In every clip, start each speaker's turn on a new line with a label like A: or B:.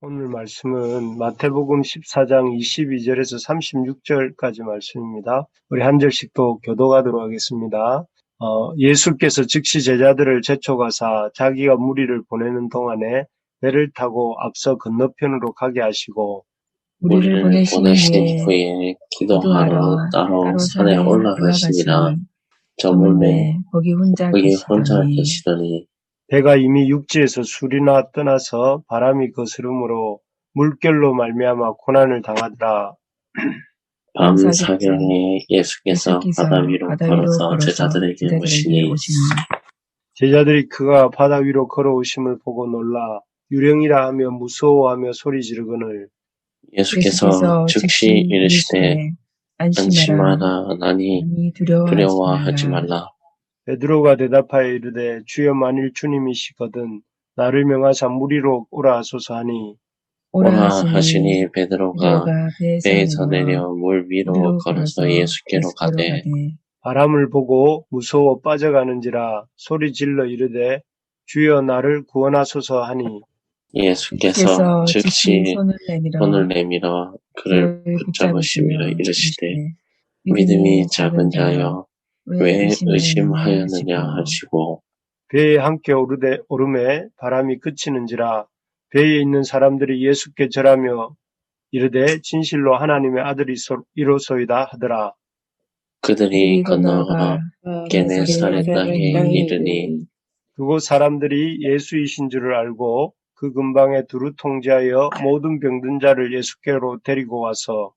A: 오늘 말씀은 마태복음 14장 22절에서 36절까지 말씀입니다. 우리 한 절씩 또 교독하도록 하겠습니다. 예수께서 즉시 제자들을 제촉하사 자기가 무리를 보내는 동안에 배를 타고 앞서 건너편으로 가게 하시고
B: 무리를 보내신 후에 기도하러 따로 산에 올라가시니라. 저물매 거기 혼자 계시더니
A: 배가 이미 육지에서 술이나 떠나서 바람이 거스름으로 물결로 말미암아 고난을 당하더라.
B: 밤사경에 예수께서 바다 위로 걸어서 제자들에게 오시니
A: 제자들이 그가 바다 위로 걸어오심을 보고 놀라 유령이라 하며 무서워하며 소리 지르거늘
B: 예수께서 즉시 이르시되 안심하라. 나니 두려워하지 말라.
A: 베드로가 대답하여 이르되 주여 만일 주님이시거든 나를 명하사 무리로 오라 하소서 하니
B: 오라 하시니 베드로가 배에서 내려 물 위로 걸어서 예수께로 가되
A: 바람을 보고 무서워 빠져가는지라 소리 질러 이르되 주여 나를 구원하소서 하니
B: 예수께서 즉시 손을 내밀어 그를 붙잡으시며 이르시되 믿음이 작은 자여 왜 의심하였느냐 하시고
A: 배에 함께 오르매 바람이 그치는지라 배에 있는 사람들이 예수께 절하며 이르되 진실로 하나님의 아들이로소이다 하더라.
B: 그들이 건너가 게네사렛 땅에 이르니
A: 그곳 사람들이 예수이신 줄을 알고 그 근방에 두루 통제하여 모든 병든 자를 예수께로 데리고 와서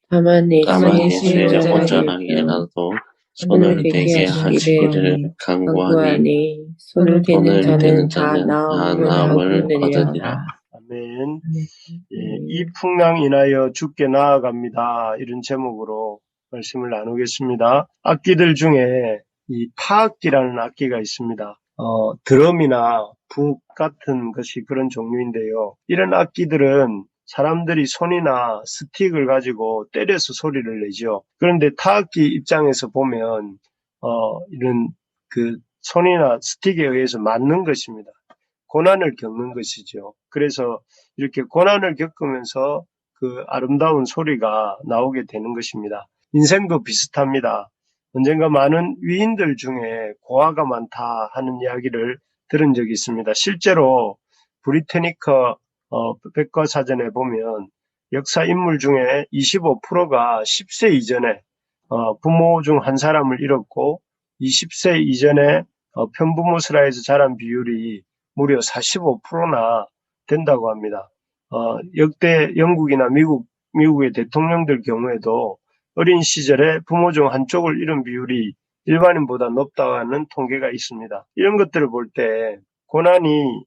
B: 다만 예수의 온전하게 나도 손을 대게 하시기를 간구하니 손을 대는 자는 다 나음을 얻으리라.
A: 아멘. 이 풍랑 인하여 주께 나아갑니다. 이런 제목으로 말씀을 나누겠습니다. 악기들 중에 이 타악기라는 악기가 있습니다. 드럼이나 북 같은 것이 그런 종류인데요. 이런 악기들은 사람들이 손이나 스틱을 가지고 때려서 소리를 내죠. 그런데 타악기 입장에서 보면 이런 그 손이나 스틱에 의해서 맞는 것입니다. 고난을 겪는 것이죠. 그래서 이렇게 고난을 겪으면서 그 아름다운 소리가 나오게 되는 것입니다. 인생도 비슷합니다. 언젠가 많은 위인들 중에 고아가 많다 하는 이야기를 들은 적이 있습니다. 실제로 브리테니커 백과사전에 보면 역사 인물 중에 25%가 10세 이전에 부모 중 한 사람을 잃었고 20세 이전에 편부모스라에서 자란 비율이 무려 45%나 된다고 합니다. 역대 영국이나 미국의 대통령들 경우에도 어린 시절에 부모 중 한쪽을 잃은 비율이 일반인보다 높다는 통계가 있습니다. 이런 것들을 볼 때 고난이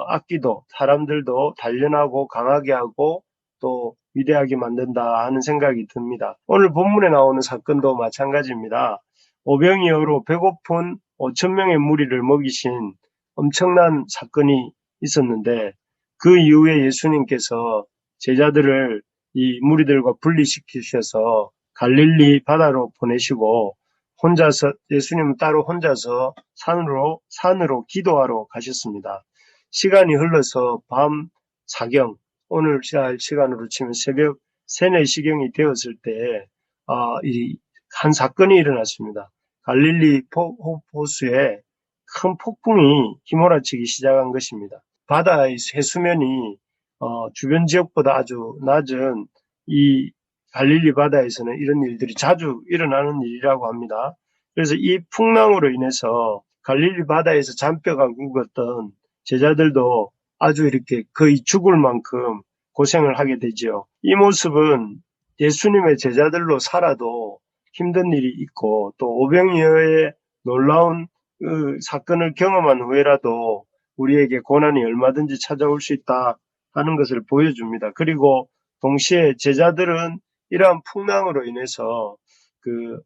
A: 악기도 사람들도 단련하고 강하게 하고 또 위대하게 만든다 하는 생각이 듭니다. 오늘 본문에 나오는 사건도 마찬가지입니다. 오병이어로 배고픈 5,000명의 무리를 먹이신 엄청난 사건이 있었는데 그 이후에 예수님께서 제자들을 이 무리들과 분리시키셔서 갈릴리 바다로 보내시고 혼자서 예수님은 따로 혼자서 산으로 기도하러 가셨습니다. 시간이 흘러서 밤 사경 오늘 시간으로 치면 새벽 3, 4시경이 되었을 때 한 사건이 일어났습니다. 갈릴리 호수에 큰 폭풍이 휘몰아치기 시작한 것입니다. 바다의 해수면이 주변 지역보다 아주 낮은 이 갈릴리 바다에서는 이런 일들이 자주 일어나는 일이라고 합니다. 그래서 이 풍랑으로 인해서 갈릴리 바다에서 잔뼈가 굵었던 제자들도 아주 이렇게 거의 죽을 만큼 고생을 하게 되지요. 이 모습은 예수님의 제자들로 살아도 힘든 일이 있고 또 오병이어의 놀라운 그 사건을 경험한 후에라도 우리에게 고난이 얼마든지 찾아올 수 있다 하는 것을 보여줍니다. 그리고 동시에 제자들은 이러한 풍랑으로 인해서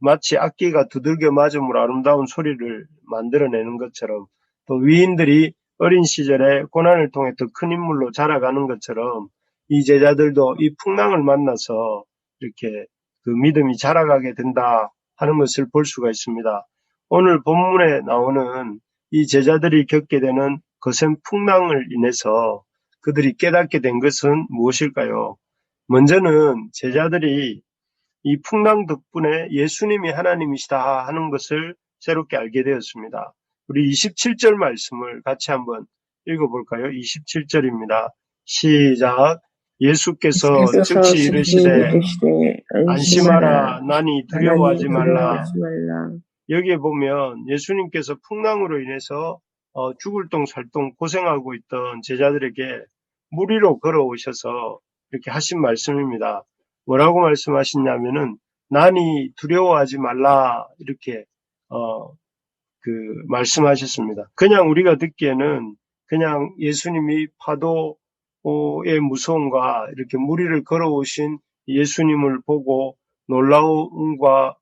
A: 마치 악기가 두들겨 맞음으로 아름다운 소리를 만들어내는 것처럼 또 위인들이 어린 시절에 고난을 통해 더 큰 인물로 자라가는 것처럼 이 제자들도 이 풍랑을 만나서 이렇게 그 믿음이 자라가게 된다 하는 것을 볼 수가 있습니다. 오늘 본문에 나오는 이 제자들이 겪게 되는 거센 풍랑을 인해서 그들이 깨닫게 된 것은 무엇일까요? 먼저는 제자들이 이 풍랑 덕분에 예수님이 하나님이시다 하는 것을 새롭게 알게 되었습니다. 우리 27절 말씀을 같이 한번 읽어볼까요? 27절입니다. 시작. 예수께서
C: 예수께서
A: 즉시
C: 즉시
A: 이르시되
C: 이르시되
A: 안심하라 나니 두려워하지
C: 하나님
A: 말라.
C: 두려워하지 말라.
A: 여기에 보면 예수님께서 풍랑으로 인해서 죽을 똥살똥 고생하고 있던 제자들에게 물 위로 걸어오셔서 이렇게 하신 말씀입니다. 뭐라고 말씀하셨냐면은 나니 두려워하지 말라 이렇게 말씀하셨습니다. 그냥 우리가 듣기에는 그냥 예수님이 파도의 무서움과 이렇게 물 위를 걸어오신 예수님을 보고 놀라움과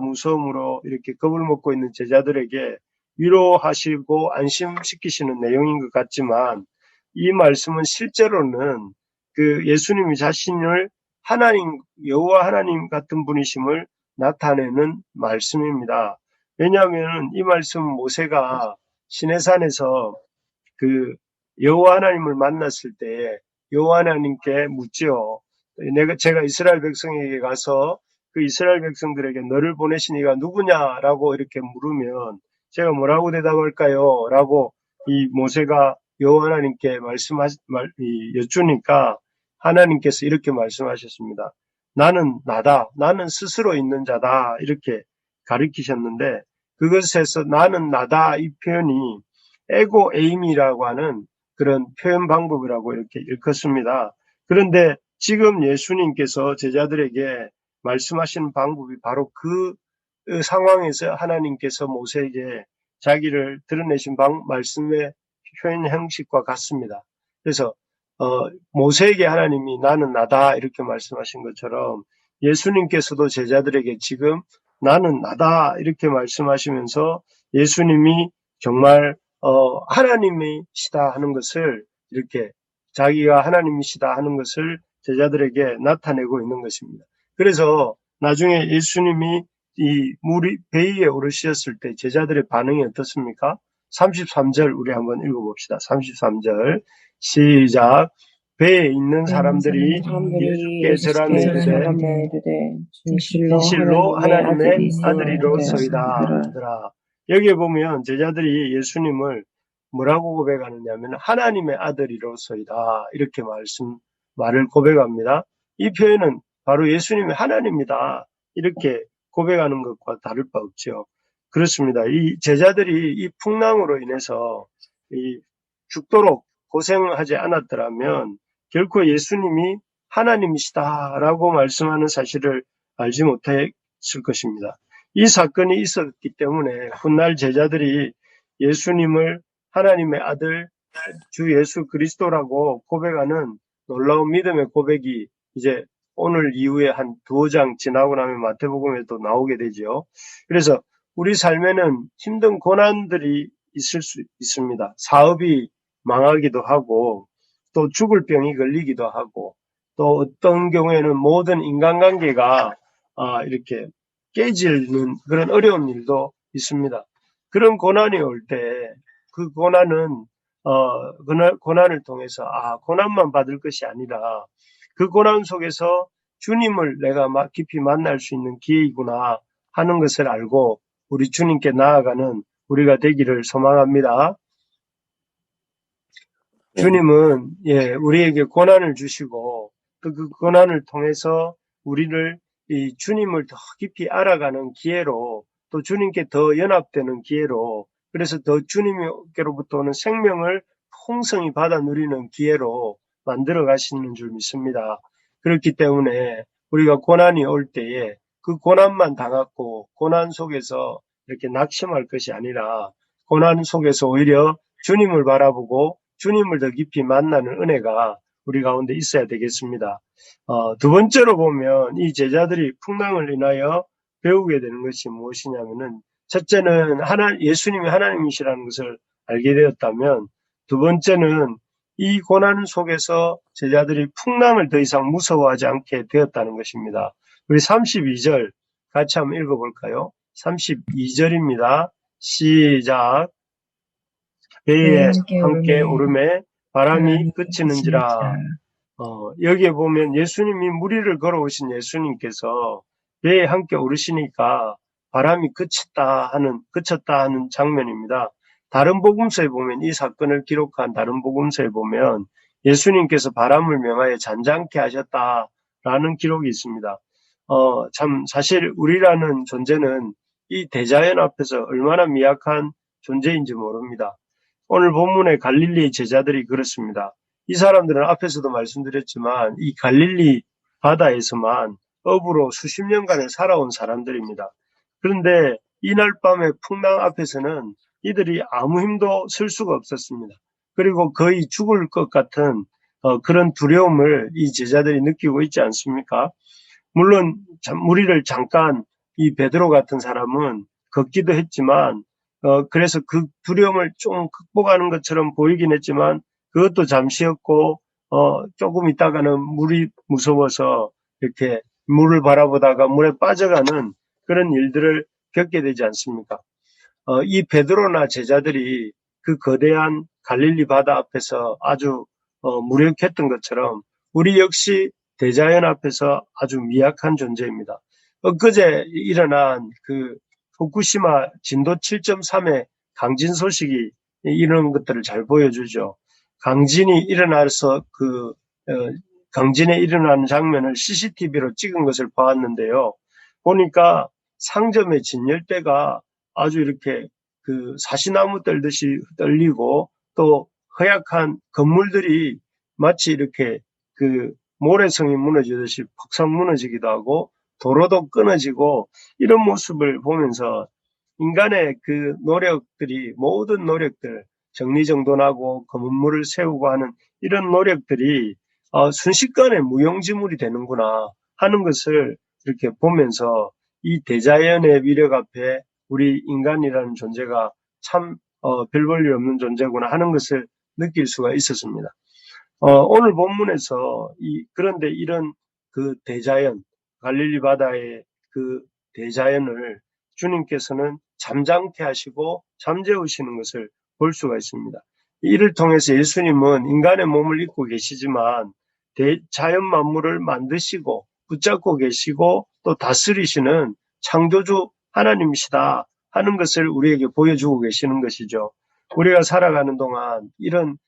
A: 무서움으로 이렇게 겁을 먹고 있는 제자들에게 위로하시고 안심시키시는 내용인 것 같지만 이 말씀은 실제로는 그 예수님이 자신을 하나님, 여호와 하나님 같은 분이심을 나타내는 말씀입니다. 왜냐하면 이 말씀 모세가 시내산에서 그 여호와 하나님을 만났을 때 여호와 하나님께 묻지요. 제가 이스라엘 백성에게 가서 그 이스라엘 백성들에게 너를 보내신 이가 누구냐라고 이렇게 물으면 제가 뭐라고 대답할까요? 라고 이 모세가 여호와 하나님께 여쭈니까 하나님께서 이렇게 말씀하셨습니다. 나는 나다. 나는 스스로 있는 자다. 이렇게 가르치셨는데 그것에서 나는 나다 이 표현이 에고 에임이라고 하는 그런 표현 방법이라고 이렇게 읽었습니다. 그런데 지금 예수님께서 제자들에게 말씀하시는 방법이 바로 그 상황에서 하나님께서 모세에게 자기를 드러내신 말씀의 표현 형식과 같습니다. 그래서 모세에게 하나님이 나는 나다 이렇게 말씀하신 것처럼 예수님께서도 제자들에게 지금 나는 나다 이렇게 말씀하시면서 예수님이 정말 하나님이시다 하는 것을 이렇게 자기가 하나님이시다 하는 것을 제자들에게 나타내고 있는 것입니다. 그래서 나중에 예수님이 이 배에 오르셨을 때 제자들의 반응이 어떻습니까? 33절 우리 한번 읽어봅시다. 33절 시작. 배에 있는 사람들이 예수께 절하며 이르되 진실로 하나님의 아들이로소이다 하더라. 여기에 보면 제자들이 예수님을 뭐라고 고백하느냐면 하나님의 아들이로소이다 이렇게 말을 고백합니다. 이 표현은 바로 예수님이 하나님이다 이렇게 고백하는 것과 다를 바 없죠. 그렇습니다. 이 제자들이 이 풍랑으로 인해서 죽도록 고생하지 않았더라면 결코 예수님이 하나님이시다라고 말씀하는 사실을 알지 못했을 것입니다. 이 사건이 있었기 때문에 훗날 제자들이 예수님을 하나님의 아들 주 예수 그리스도라고 고백하는 놀라운 믿음의 고백이 이제 오늘 이후에 한 두어 장 지나고 나면 마태복음에도 나오게 되죠. 그래서 우리 삶에는 힘든 고난들이 있을 수 있습니다. 사업이 망하기도 하고 또 죽을 병이 걸리기도 하고 또 어떤 경우에는 모든 인간관계가 이렇게 깨지는 그런 어려운 일도 있습니다. 그런 고난이 올 때 그 고난은 고난을 통해서 고난만 받을 것이 아니라 그 고난 속에서 주님을 내가 깊이 만날 수 있는 기회이구나 하는 것을 알고 우리 주님께 나아가는 우리가 되기를 소망합니다. 주님은 우리에게 고난을 주시고 또 그 고난을 통해서 우리를 이 주님을 더 깊이 알아가는 기회로 또 주님께 더 연합되는 기회로 그래서 더 주님께로부터 오는 생명을 풍성히 받아 누리는 기회로 만들어 가시는 줄 믿습니다. 그렇기 때문에 우리가 고난이 올 때에 그 고난만 당하고 고난 속에서 이렇게 낙심할 것이 아니라 고난 속에서 오히려 주님을 바라보고 주님을 더 깊이 만나는 은혜가 우리 가운데 있어야 되겠습니다. 두 번째로 보면 이 제자들이 풍랑을 인하여 배우게 되는 것이 무엇이냐면은 첫째는 예수님이 하나님이시라는 것을 알게 되었다면 두 번째는 이 고난 속에서 제자들이 풍랑을 더 이상 무서워하지 않게 되었다는 것입니다. 우리 32절 같이 한번 읽어볼까요? 32절입니다. 시작. 배에 함께 오르매 바람이 그치는지라. 여기에 보면 예수님이 무리를 걸어오신 예수님께서 배에 함께 오르시니까 바람이 그쳤다 하는 장면입니다. 다른 복음서에 보면 이 사건을 기록한 다른 복음서에 보면 예수님께서 바람을 명하여 잔잔케 하셨다라는 기록이 있습니다. 참 사실 우리라는 존재는 이 대자연 앞에서 얼마나 미약한 존재인지 모릅니다. 오늘 본문의 갈릴리 제자들이 그렇습니다. 이 사람들은 앞에서도 말씀드렸지만 이 갈릴리 바다에서만 어부로 수십 년간을 살아온 사람들입니다. 그런데 이날 밤의 풍랑 앞에서는 이들이 아무 힘도 쓸 수가 없었습니다. 그리고 거의 죽을 것 같은 그런 두려움을 이 제자들이 느끼고 있지 않습니까? 물론 무리를 잠깐 이 베드로 같은 사람은 걷기도 했지만 그래서 그 두려움을 좀 극복하는 것처럼 보이긴 했지만 그것도 잠시였고 조금 있다가는 물이 무서워서 이렇게 물을 바라보다가 물에 빠져가는 그런 일들을 겪게 되지 않습니까? 이 베드로나 제자들이 그 거대한 갈릴리 바다 앞에서 아주 무력했던 것처럼 우리 역시 대자연 앞에서 아주 미약한 존재입니다. 엊그제 일어난 그 후쿠시마 진도 7.3의 강진 소식이 이런 것들을 잘 보여주죠. 강진이 일어나서 강진에 일어나는 장면을 CCTV로 찍은 것을 보았는데요. 보니까 상점의 진열대가 아주 이렇게 그 사시나무 떨듯이 떨리고 또 허약한 건물들이 마치 이렇게 그 모래성이 무너지듯이 퍽상 무너지기도 하고 도로도 끊어지고 이런 모습을 보면서 인간의 그 노력들이 모든 노력들 정리정돈하고 건물을 세우고 하는 이런 노력들이 순식간에 무용지물이 되는구나 하는 것을 이렇게 보면서 이 대자연의 위력 앞에 우리 인간이라는 존재가 참 별 볼 일 없는 존재구나 하는 것을 느낄 수가 있었습니다. 오늘 본문에서 그런데 이런 그 대자연, 갈릴리 바다의 그 대자연을 주님께서는 잠잠케 하시고 잠재우시는 것을 볼 수가 있습니다. 이를 통해서 예수님은 인간의 몸을 입고 계시지만 자연 만물을 만드시고 붙잡고 계시고 또 다스리시는 창조주 하나님이시다 하는 것을 우리에게 보여주고 계시는 것이죠. 우리가 살아가는 동안 이런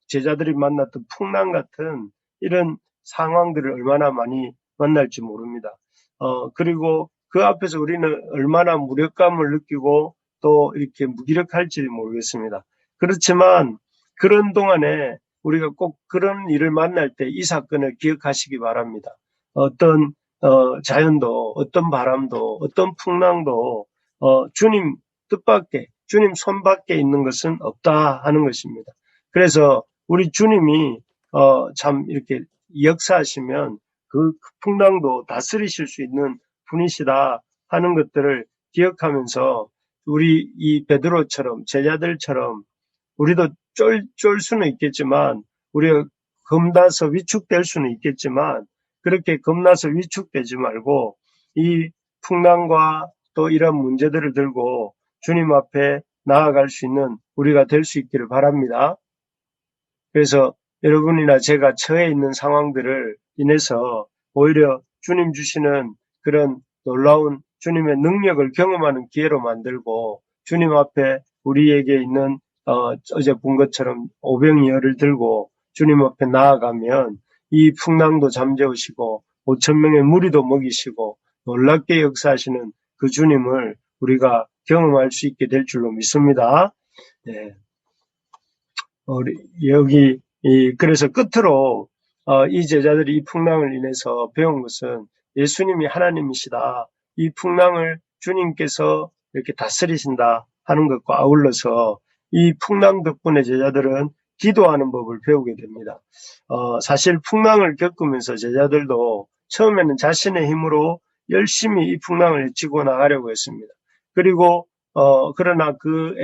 A: 제자들이 만났던 풍랑 같은 이런 상황들을 얼마나 많이 만날지 모릅니다. 그리고 그 앞에서 우리는 얼마나 무력감을 느끼고 또 이렇게 무기력할지 모르겠습니다. 그렇지만 그런 동안에 우리가 꼭 그런 일을 만날 때 이 사건을 기억하시기 바랍니다. 어떤 자연도 어떤 바람도 어떤 풍랑도 주님 뜻밖에 주님 손밖에 있는 것은 없다 하는 것입니다. 그래서 우리 주님이 참 이렇게 역사하시면 그 풍랑도 다스리실 수 있는 분이시다 하는 것들을 기억하면서 우리 이 베드로처럼 제자들처럼 우리도 쫄 수는 있겠지만 우리가 겁나서 위축될 수는 있겠지만 그렇게 겁나서 위축되지 말고 이 풍랑과 또 이런 문제들을 들고 주님 앞에 나아갈 수 있는 우리가 될 수 있기를 바랍니다. 그래서 여러분이나 제가 처해 있는 상황들을 인해서 오히려 주님 주시는 그런 놀라운 주님의 능력을 경험하는 기회로 만들고 주님 앞에 우리에게 있는 어제 본 것처럼 오병이어를 들고 주님 앞에 나아가면 이 풍랑도 잠재우시고 5,000명의 무리도 먹이시고 놀랍게 역사하시는 그 주님을 우리가 경험할 수 있게 될 줄로 믿습니다. 네. 그래서 끝으로 이 제자들이 이 풍랑을 인해서 배운 것은 예수님이 하나님이시다. 이 풍랑을 주님께서 이렇게 다스리신다 하는 것과 아울러서 이 풍랑 덕분에 제자들은 기도하는 법을 배우게 됩니다. 사실 풍랑을 겪으면서 제자들도 처음에는 자신의 힘으로 열심히 이 풍랑을 헤치고 나가려고 했습니다. 그리고 그러나 그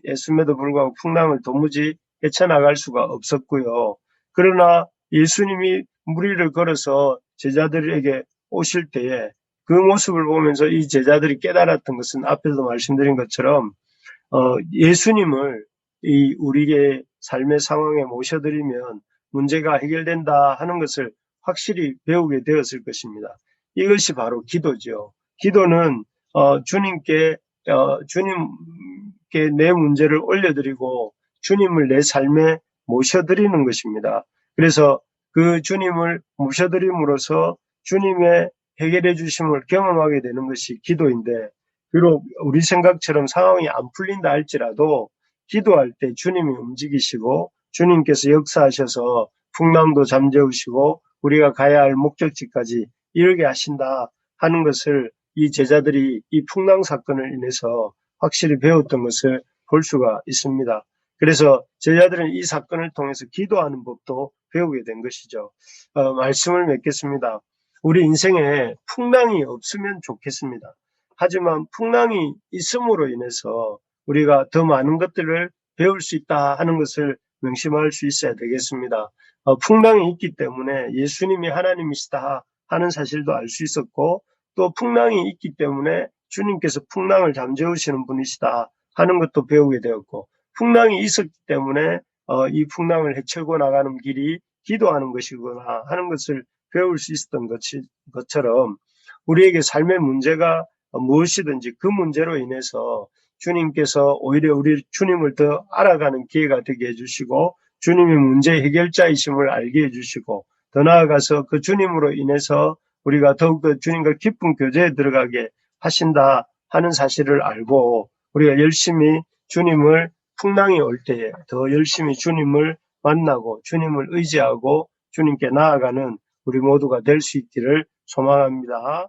A: 애씀에도 불구하고 풍랑을 도무지 헤쳐나갈 수가 없었고요. 그러나 예수님이 무리를 걸어서 제자들에게 오실 때에 그 모습을 보면서 이 제자들이 깨달았던 것은 앞에서 말씀드린 것처럼 예수님을 우리의 삶의 상황에 모셔드리면 문제가 해결된다 하는 것을 확실히 배우게 되었을 것입니다. 이것이 바로 기도죠. 기도는 주님께 내 문제를 올려드리고 주님을 내 삶에 모셔드리는 것입니다. 그래서 그 주님을 모셔드림으로써 주님의 해결해 주심을 경험하게 되는 것이 기도인데, 비록 우리 생각처럼 상황이 안 풀린다 할지라도 기도할 때 주님이 움직이시고 주님께서 역사하셔서 풍랑도 잠재우시고 우리가 가야 할 목적지까지 이르게 하신다 하는 것을 이 제자들이 이 풍랑 사건을 인해서 확실히 배웠던 것을 볼 수가 있습니다. 그래서 제자들은 이 사건을 통해서 기도하는 법도 배우게 된 것이죠. 말씀을 맺겠습니다. 우리 인생에 풍랑이 없으면 좋겠습니다. 하지만 풍랑이 있음으로 인해서 우리가 더 많은 것들을 배울 수 있다 하는 것을 명심할 수 있어야 되겠습니다. 풍랑이 있기 때문에 예수님이 하나님이시다 하는 사실도 알 수 있었고, 또 풍랑이 있기 때문에 주님께서 풍랑을 잠재우시는 분이시다 하는 것도 배우게 되었고, 풍랑이 있었기 때문에 이 풍랑을 헤쳐고 나가는 길이 기도하는 것이구나 하는 것을 배울 수 있었던 것처럼, 우리에게 삶의 문제가 무엇이든지 그 문제로 인해서 주님께서 오히려 우리 주님을 더 알아가는 기회가 되게 해주시고 주님이 문제 해결자이심을 알게 해주시고, 더 나아가서 그 주님으로 인해서 우리가 더욱더 주님과 깊은 교제에 들어가게 하신다 하는 사실을 알고, 우리가 열심히 주님을 풍랑이 올 때에 더 열심히 주님을 만나고 주님을 의지하고 주님께 나아가는 우리 모두가 될 수 있기를 소망합니다.